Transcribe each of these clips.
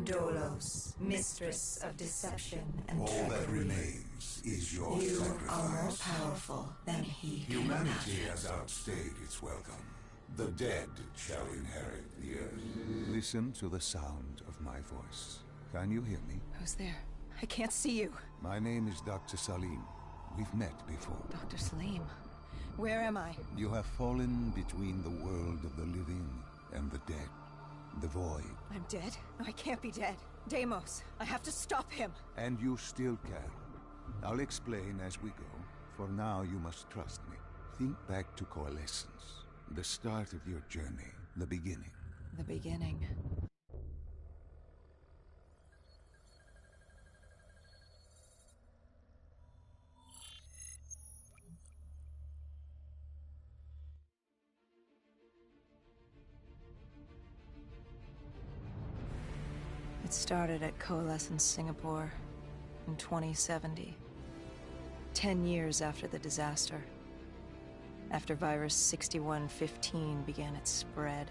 Dolos, mistress of deception and All trickery. that remains is your You sacrifice. are more powerful than he can Humanity imagine. has outstayed its welcome. The dead shall inherit the earth. Listen to the sound of my voice. Can you hear me? Who's there? I can't see you. My name is Dr. Salim. We've met before. Dr. Salim. Where am I? You have fallen between the world of the living and the dead. The void. I'm dead? No, I can't be dead. Deimos, I have to stop him. And you still can. I'll explain as we go. For now, you must trust me. Think back to Coalescence. The start of your journey. The beginning. The beginning. It started at Coalescence Singapore in 2070. 10 years after the disaster. After Virus 6115 began its spread.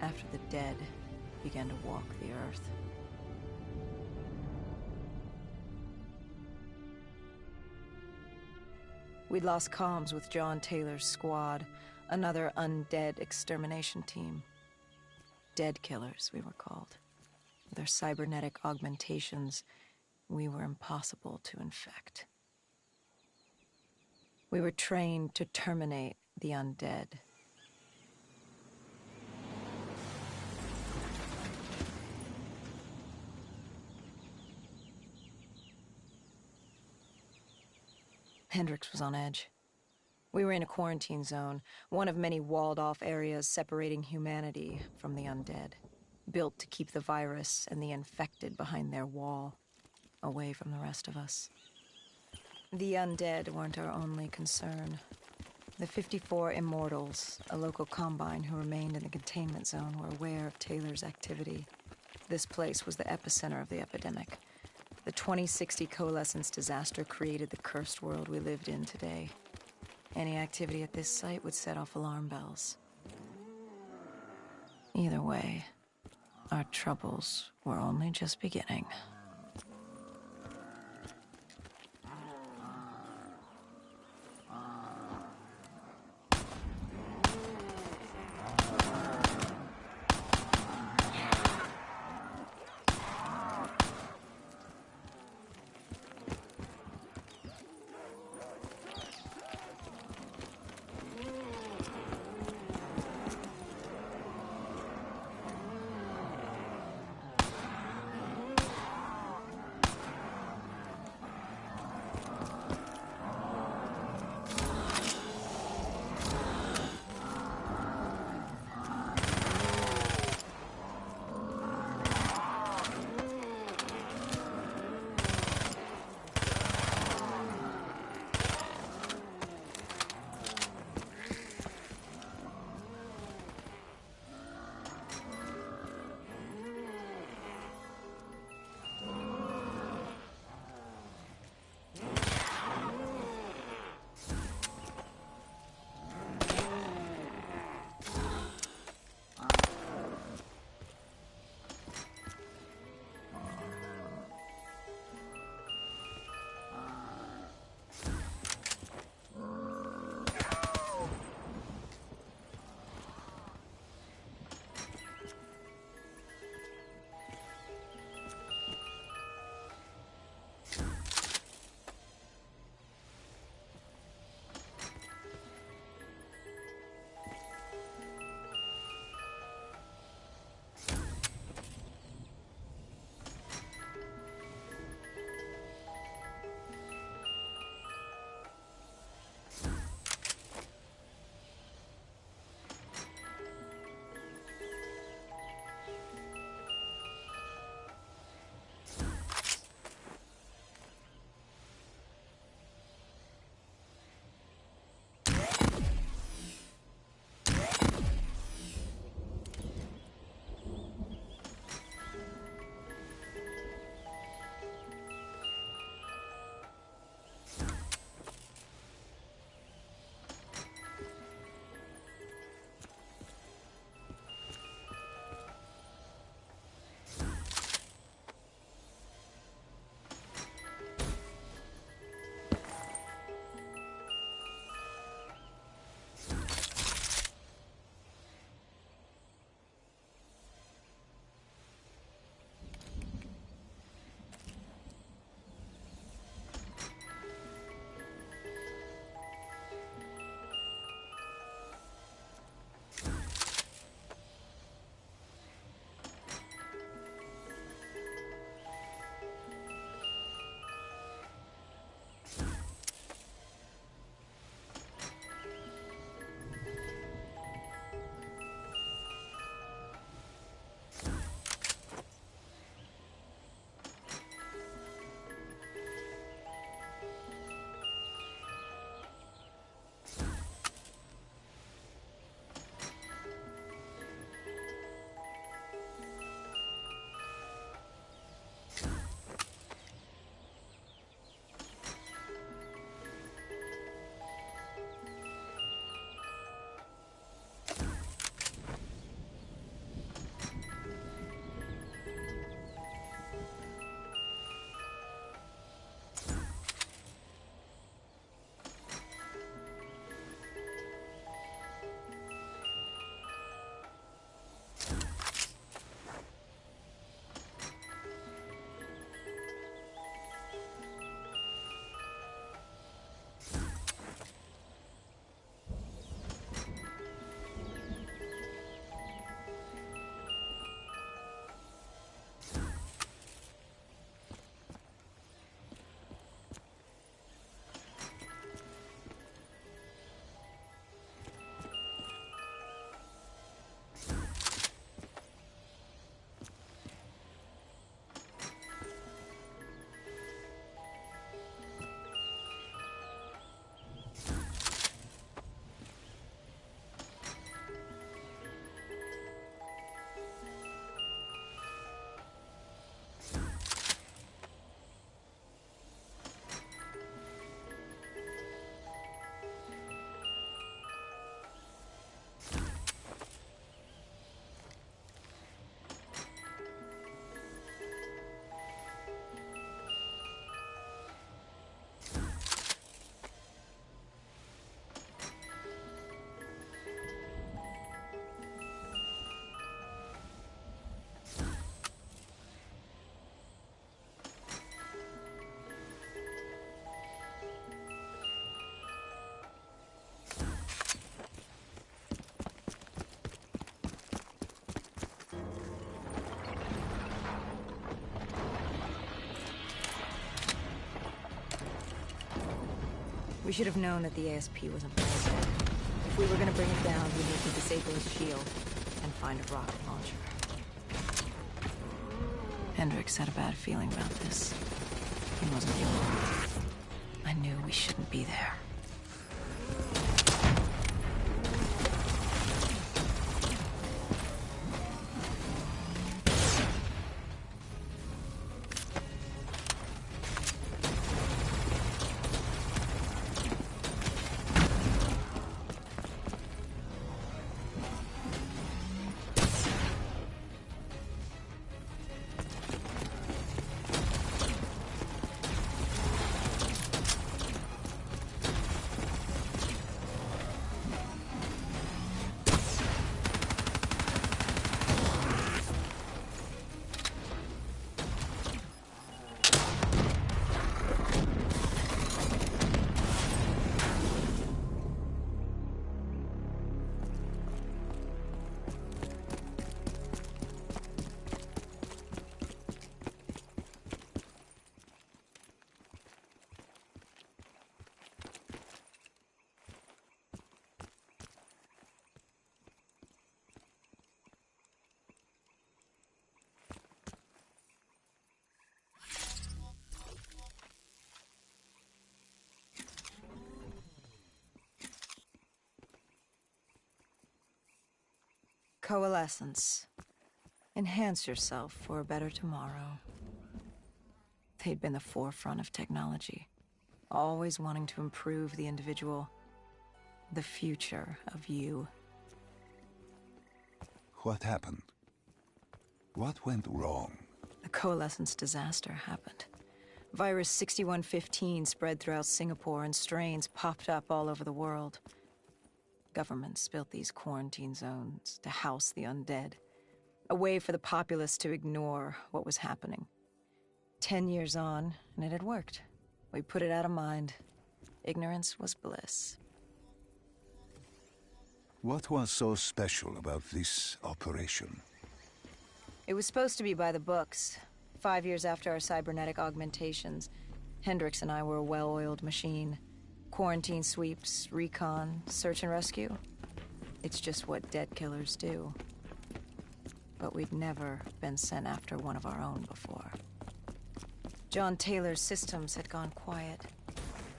After the dead began to walk the earth. We'd lost comms with John Taylor's squad, another undead extermination team. Dead killers, we were called. With our cybernetic augmentations, we were impossible to infect. We were trained to terminate the undead. Hendricks was on edge. We were in a quarantine zone, one of many walled-off areas separating humanity from the undead, built to keep the virus and the infected behind their wall, away from the rest of us. The undead weren't our only concern. The 54 Immortals, a local combine who remained in the containment zone, were aware of Taylor's activity. This place was the epicenter of the epidemic. The 2060 Coalescence disaster created the cursed world we lived in today. Any activity at this site would set off alarm bells. Either way, our troubles were only just beginning. We should have known that the ASP wasn't playing dead. If we were gonna bring it down, we'd need to disable its shield and find a rocket launcher. Hendricks had a bad feeling about this. He wasn't the only one. I knew we shouldn't be there. Coalescence. Enhance yourself for a better tomorrow. They'd been the forefront of technology, always wanting to improve the individual, the future of you. What happened? What went wrong? The Coalescence disaster happened. Virus 6115 spread throughout Singapore and strains popped up all over the world. Governments built these quarantine zones to house the undead, a way for the populace to ignore what was happening. 10 years on, and it had worked. We put it out of mind. Ignorance was bliss. What was so special about this operation? It was supposed to be by the books. 5 years after our cybernetic augmentations, Hendricks and I were a well-oiled machine. Quarantine sweeps, recon, search and rescue. It's just what dead killers do. But we'd never been sent after one of our own before. John Taylor's systems had gone quiet.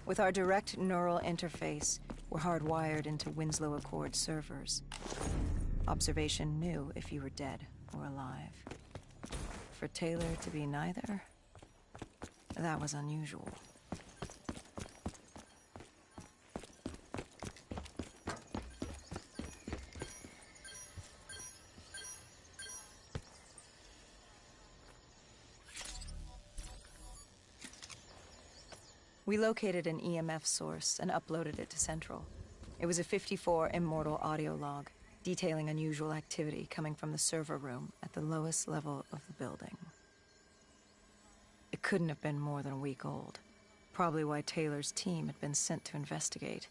With our direct neural interface, we're hardwired into Winslow Accord servers. Observation knew if you were dead or alive. For Taylor to be neither, that was unusual. We located an EMF source and uploaded it to Central. It was a 54 Immortal audio log, detailing unusual activity coming from the server room at the lowest level of the building. It couldn't have been more than a week old, probably why Taylor's team had been sent to investigate.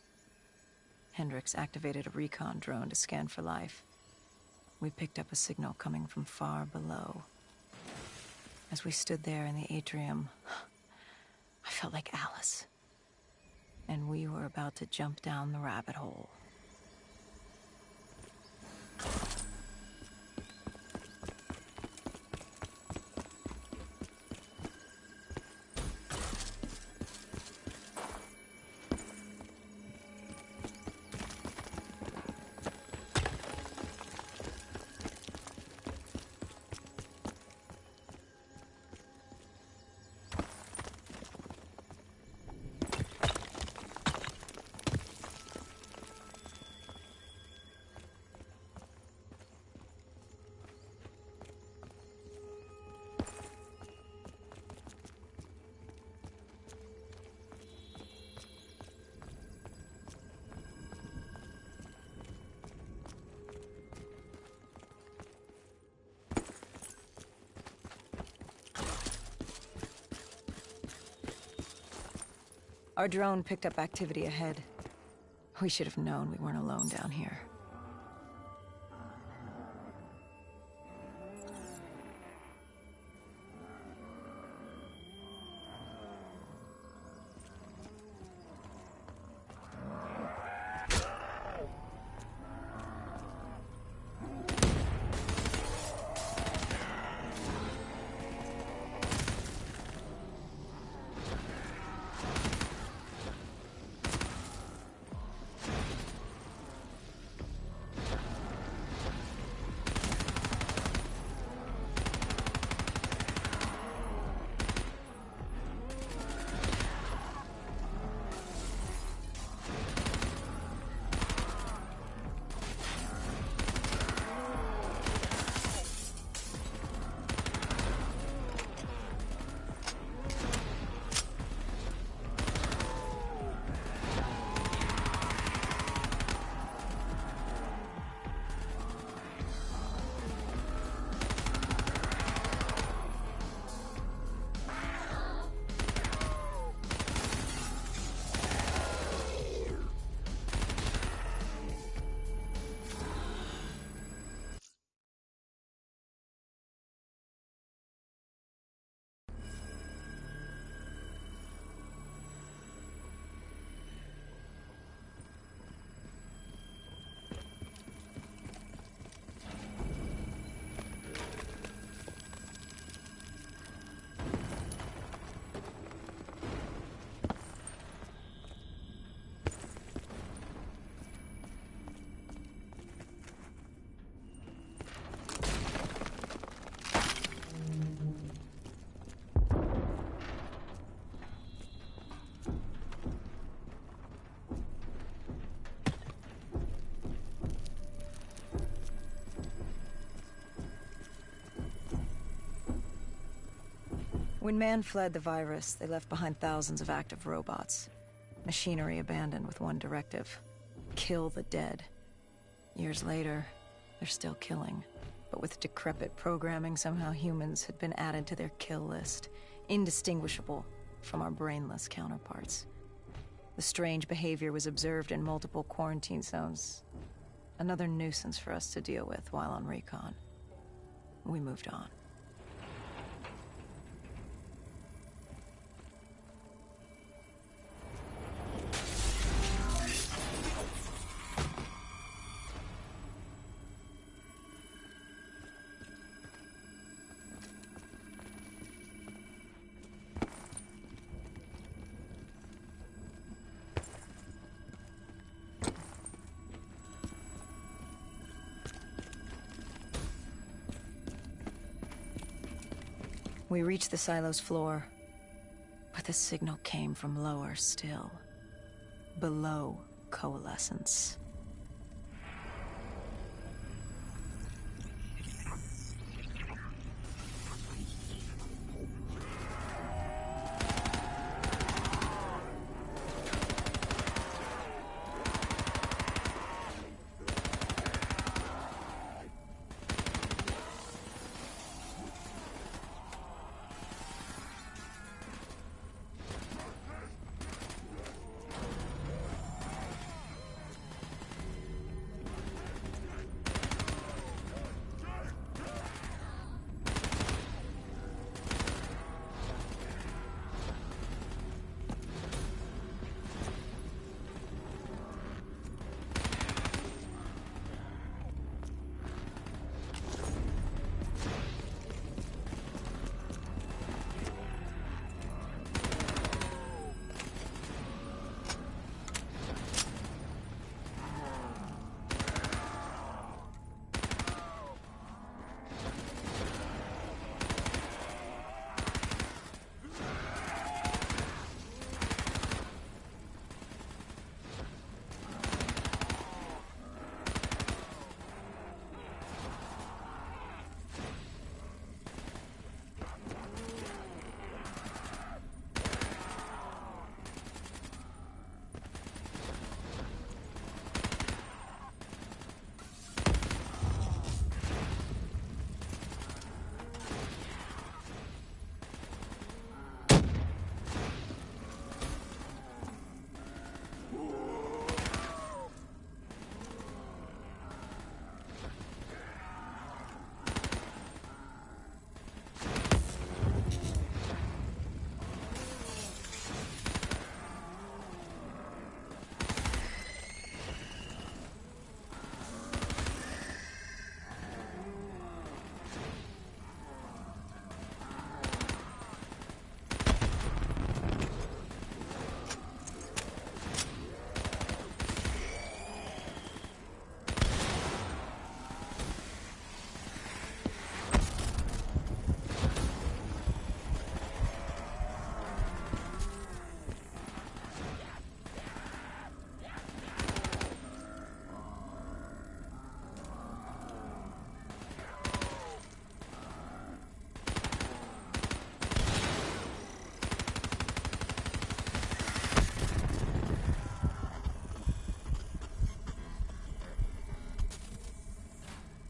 Hendricks activated a recon drone to scan for life. We picked up a signal coming from far below. As we stood there in the atrium, I felt like Alice. And we were about to jump down the rabbit hole. Our drone picked up activity ahead. We should have known we weren't alone down here. When man fled the virus, they left behind thousands of active robots. Machinery abandoned with one directive: kill the dead. Years later, they're still killing. But with decrepit programming, somehow humans had been added to their kill list, indistinguishable from our brainless counterparts. The strange behavior was observed in multiple quarantine zones. Another nuisance for us to deal with while on recon. We moved on. We reached the silo's floor, but the signal came from lower still, below Coalescence.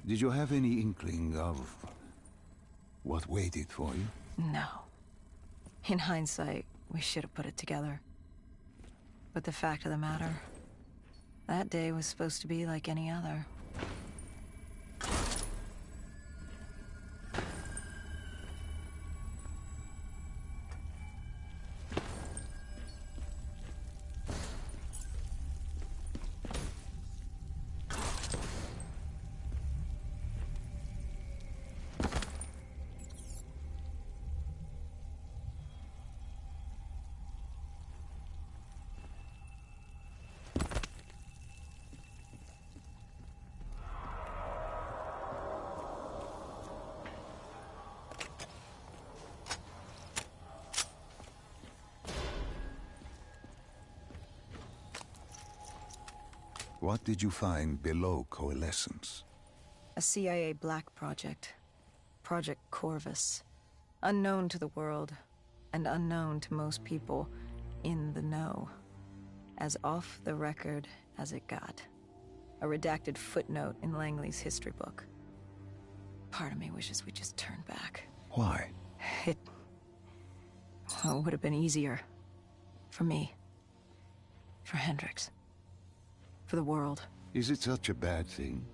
Did you have any inkling of what waited for you? No. In hindsight, we should have put it together. But the fact of the matter, that day was supposed to be like any other. What did you find below Coalescence? A CIA black project. Project Corvus. Unknown to the world, and unknown to most people in the know. As off the record as it got. A redacted footnote in Langley's history book. Part of me wishes we just turned back. Why? It would have been easier. For me. For Hendricks. For the world. Is it such a bad thing?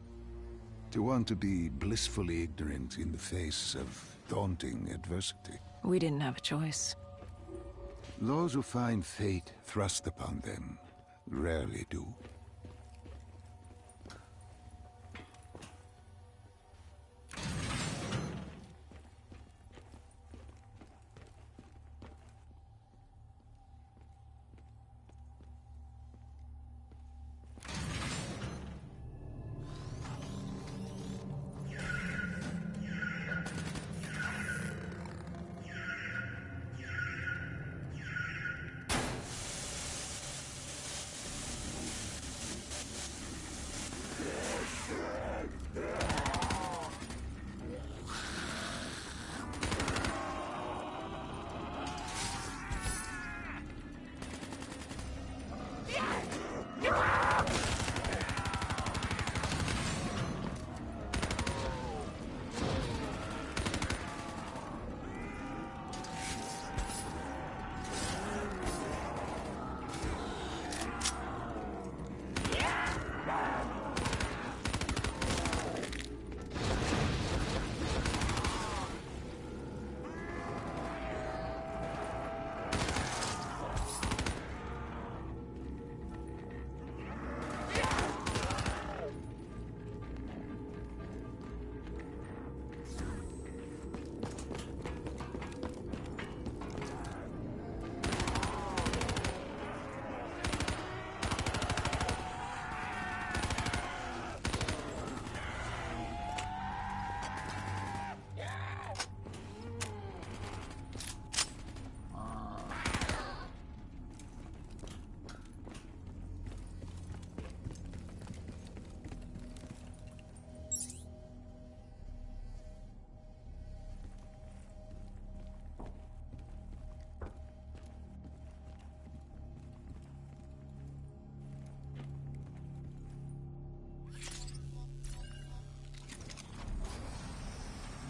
To want to be blissfully ignorant in the face of daunting adversity? We didn't have a choice. Those who find fate thrust upon them rarely do.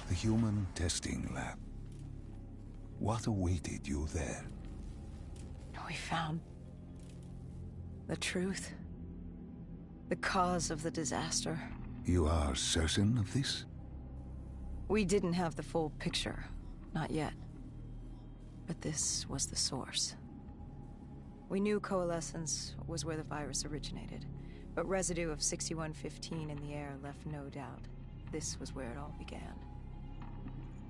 The human testing lab. What awaited you there? We found the truth. The cause of the disaster. You are certain of this? We didn't have the full picture. Not yet. But this was the source. We knew Coalescence was where the virus originated, but residue of 6115 in the air left no doubt. This was where it all began.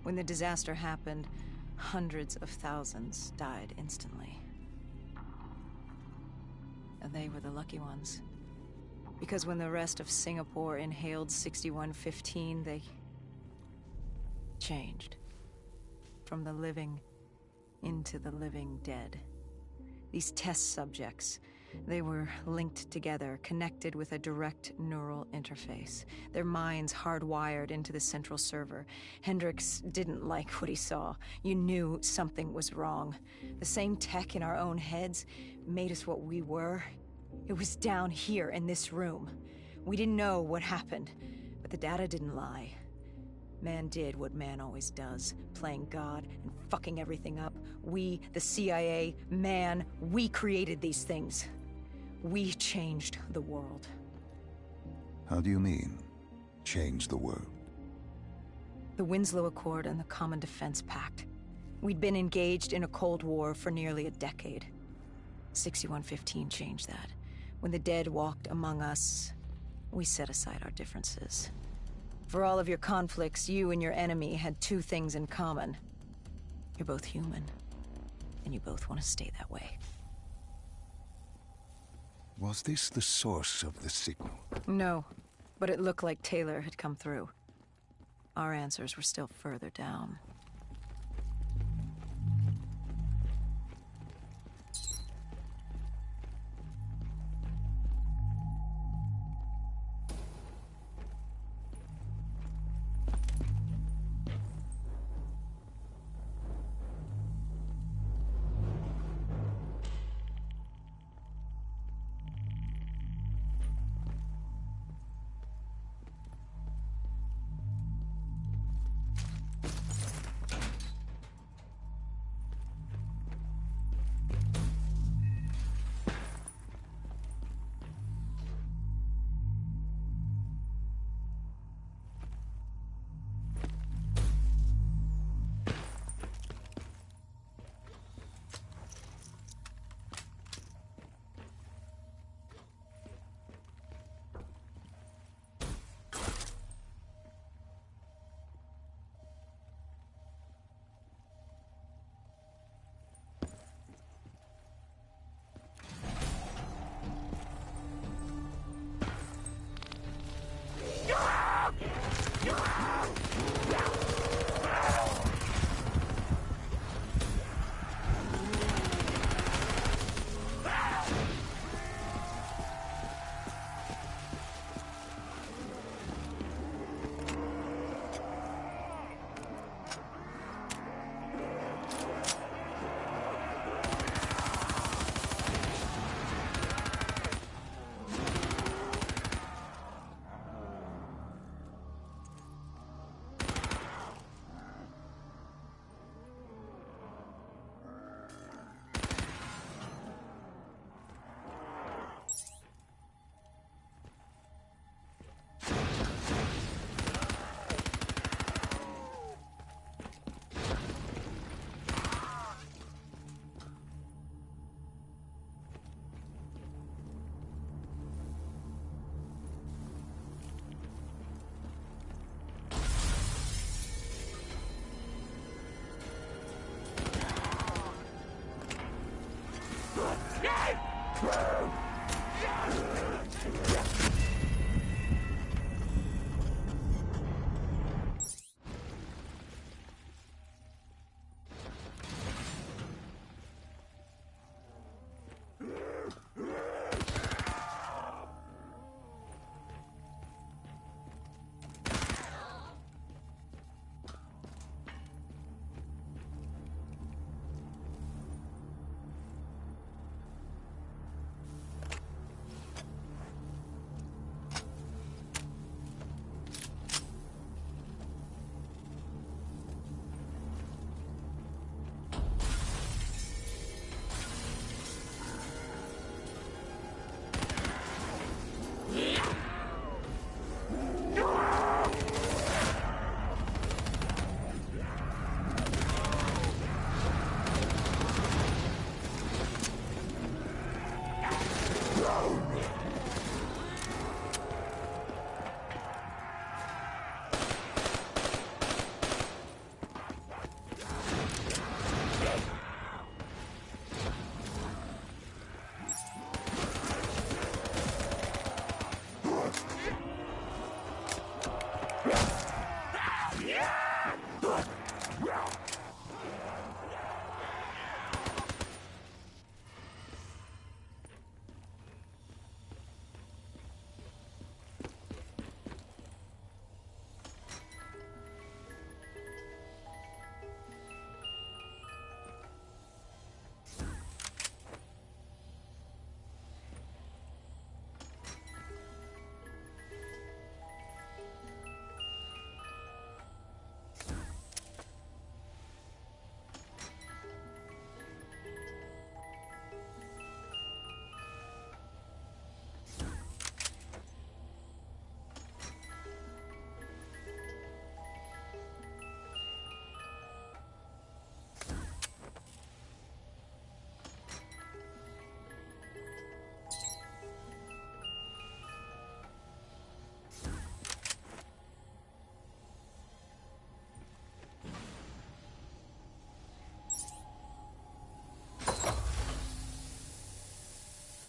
When the disaster happened, hundreds of thousands died instantly. And they were the lucky ones. Because when the rest of Singapore inhaled 6115, they changed. From the living into the living dead. These test subjects, they were linked together, connected with a direct neural interface. Their minds hardwired into the central server. Hendricks didn't like what he saw. You knew something was wrong. The same tech in our own heads made us what we were. It was down here in this room. We didn't know what happened, but the data didn't lie. Man did what man always does, playing God and fucking everything up. We, the CIA, man, we created these things. We changed the world. How do you mean, change the world? The Winslow Accord and the Common Defense Pact. We'd been engaged in a Cold War for nearly a decade. 6115 changed that. When the dead walked among us, we set aside our differences. For all of your conflicts, you and your enemy had two things in common. You're both human, and you both want to stay that way. Was this the source of the signal? No, but it looked like Taylor had come through. Our answers were still further down.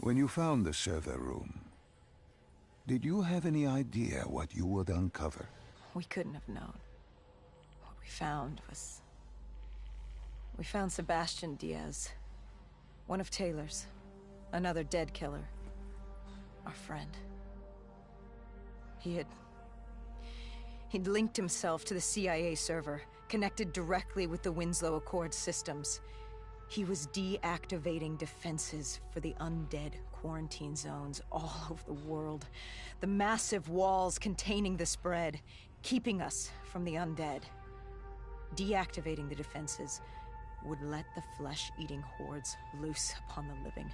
When you found the server room, did you have any idea what you would uncover? We couldn't have known. What we found was... We found Sebastian Diaz. One of Taylor's. Another dead killer. Our friend. He'd linked himself to the CIA server, connected directly with the Winslow Accord systems. He was deactivating defenses for the undead quarantine zones all over the world. The massive walls containing the spread, keeping us from the undead. Deactivating the defenses would let the flesh-eating hordes loose upon the living.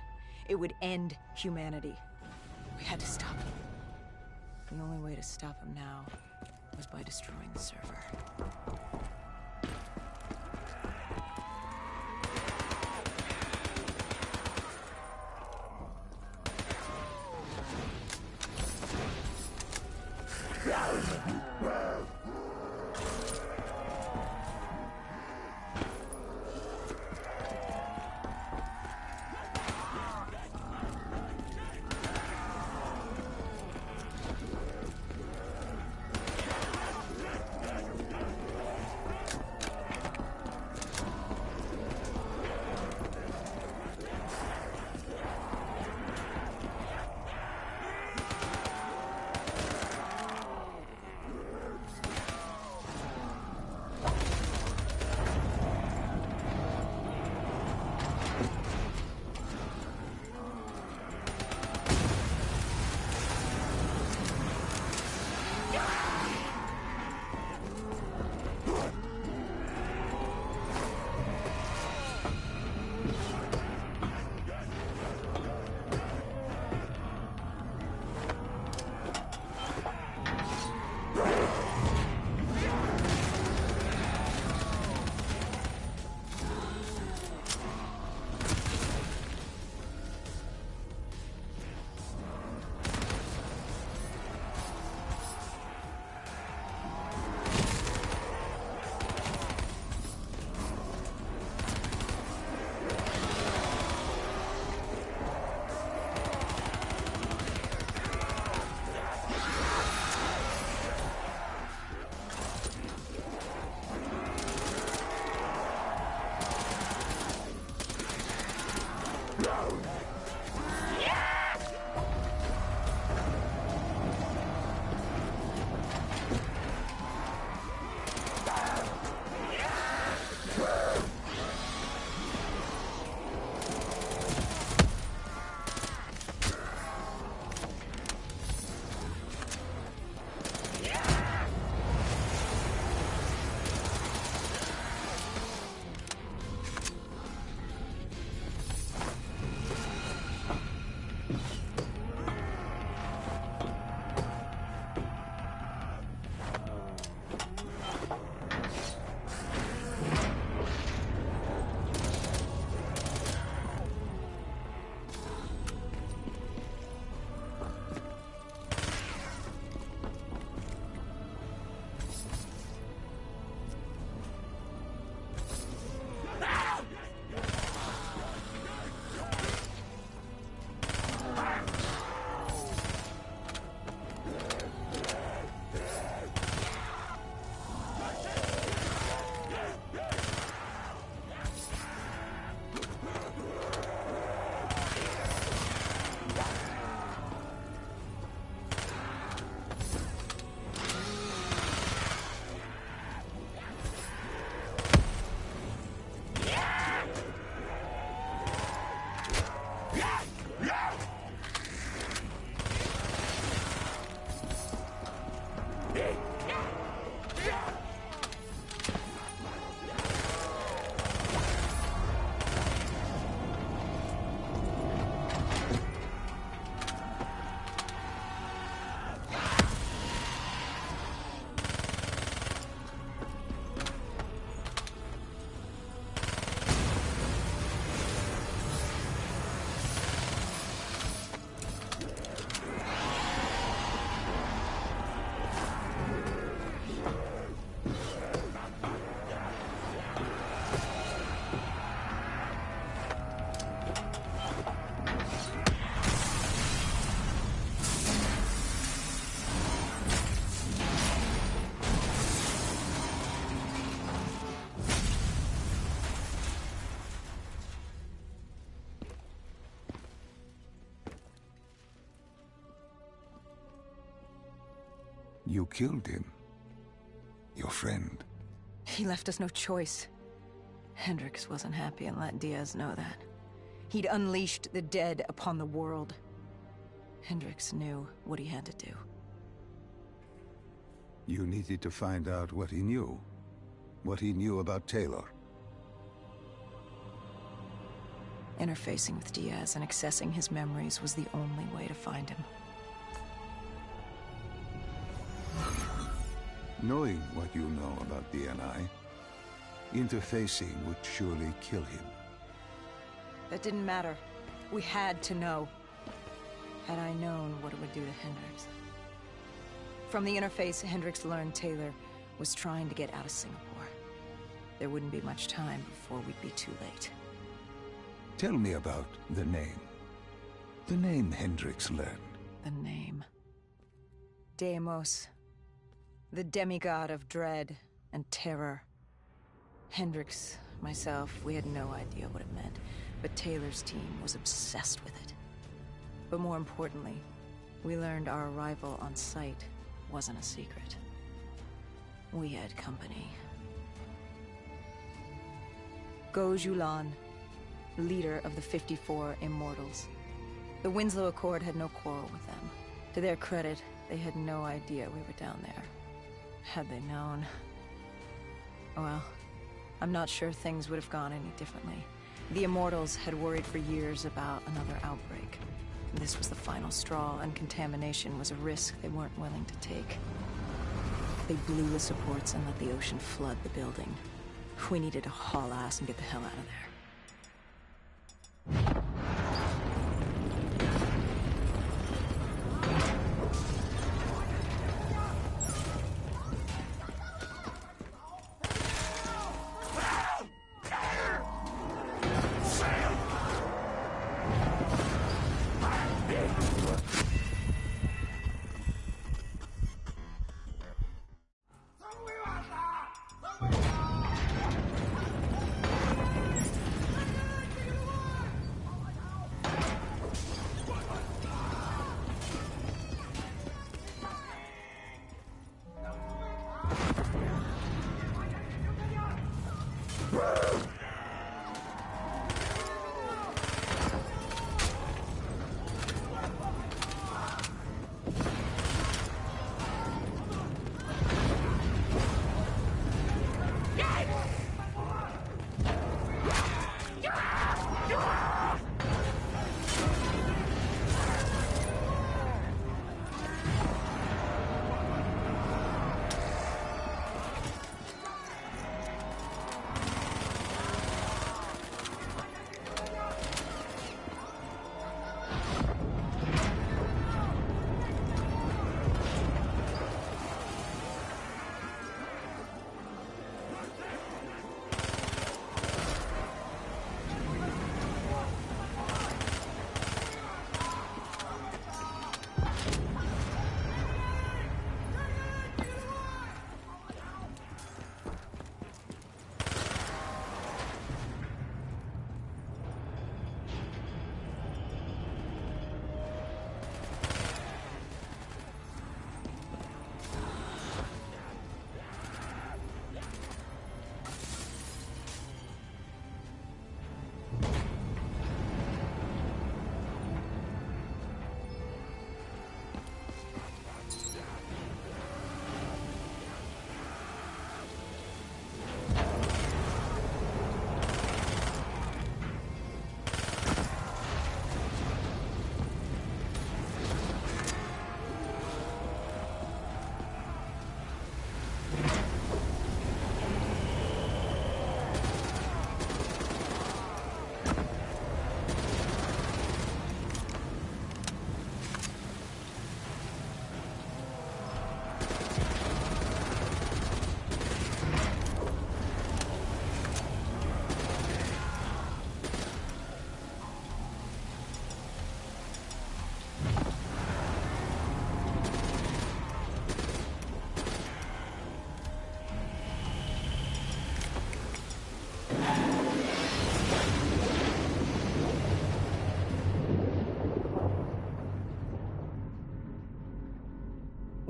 It would end humanity. We had to stop him. The only way to stop him now was by destroying the server. You killed him. Your friend. He left us no choice. Hendricks wasn't happy and let Diaz know that. He'd unleashed the dead upon the world. Hendricks knew what he had to do. You needed to find out what he knew. What he knew about Taylor. Interfacing with Diaz and accessing his memories was the only way to find him. Knowing what you know about DNI, interfacing would surely kill him. That didn't matter. We had to know. Had I known what it would do to Hendricks. From the interface, Hendricks learned Taylor was trying to get out of Singapore. There wouldn't be much time before we'd be too late. Tell me about the name. The name Hendricks learned. The name. Deimos. The demigod of dread and terror. Hendricks, myself, we had no idea what it meant, but Taylor's team was obsessed with it. But more importantly, we learned our arrival on site wasn't a secret. We had company. Goh Julan, leader of the 54 Immortals. The Winslow Accord had no quarrel with them. To their credit, they had no idea we were down there. Had they known... well, I'm not sure things would have gone any differently. The Immortals had worried for years about another outbreak. This was the final straw, and contamination was a risk they weren't willing to take. They blew the supports and let the ocean flood the building. We needed to haul ass and get the hell out of there.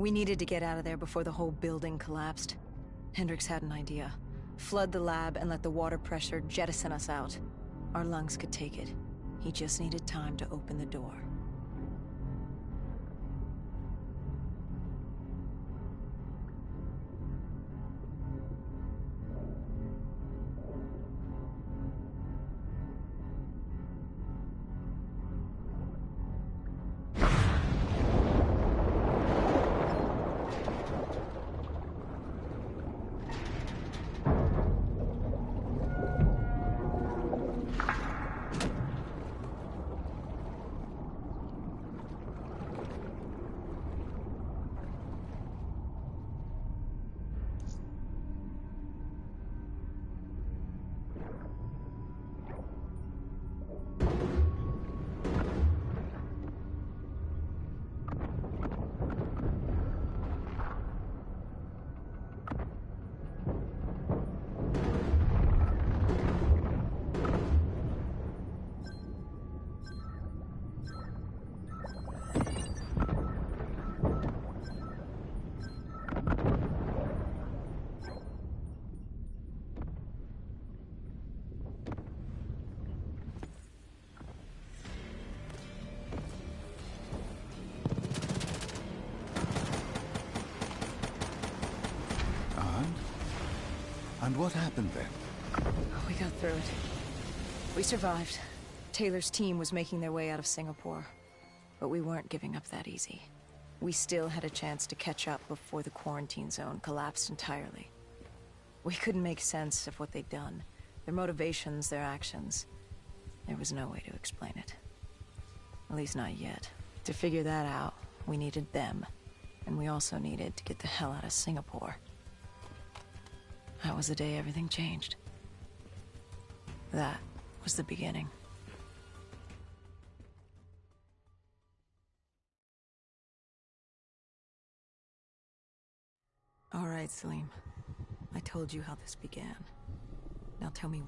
We needed to get out of there before the whole building collapsed. Hendricks had an idea. Flood the lab and let the water pressure jettison us out. Our lungs could take it. He just needed time to open the door. And what happened then? We got through it. We survived. Taylor's team was making their way out of Singapore. But we weren't giving up that easy. We still had a chance to catch up before the quarantine zone collapsed entirely. We couldn't make sense of what they'd done. Their motivations, their actions. There was no way to explain it. At least not yet. To figure that out, we needed them. And we also needed to get the hell out of Singapore. That was the day everything changed. That was the beginning. All right, Salim. I told you how this began. Now tell me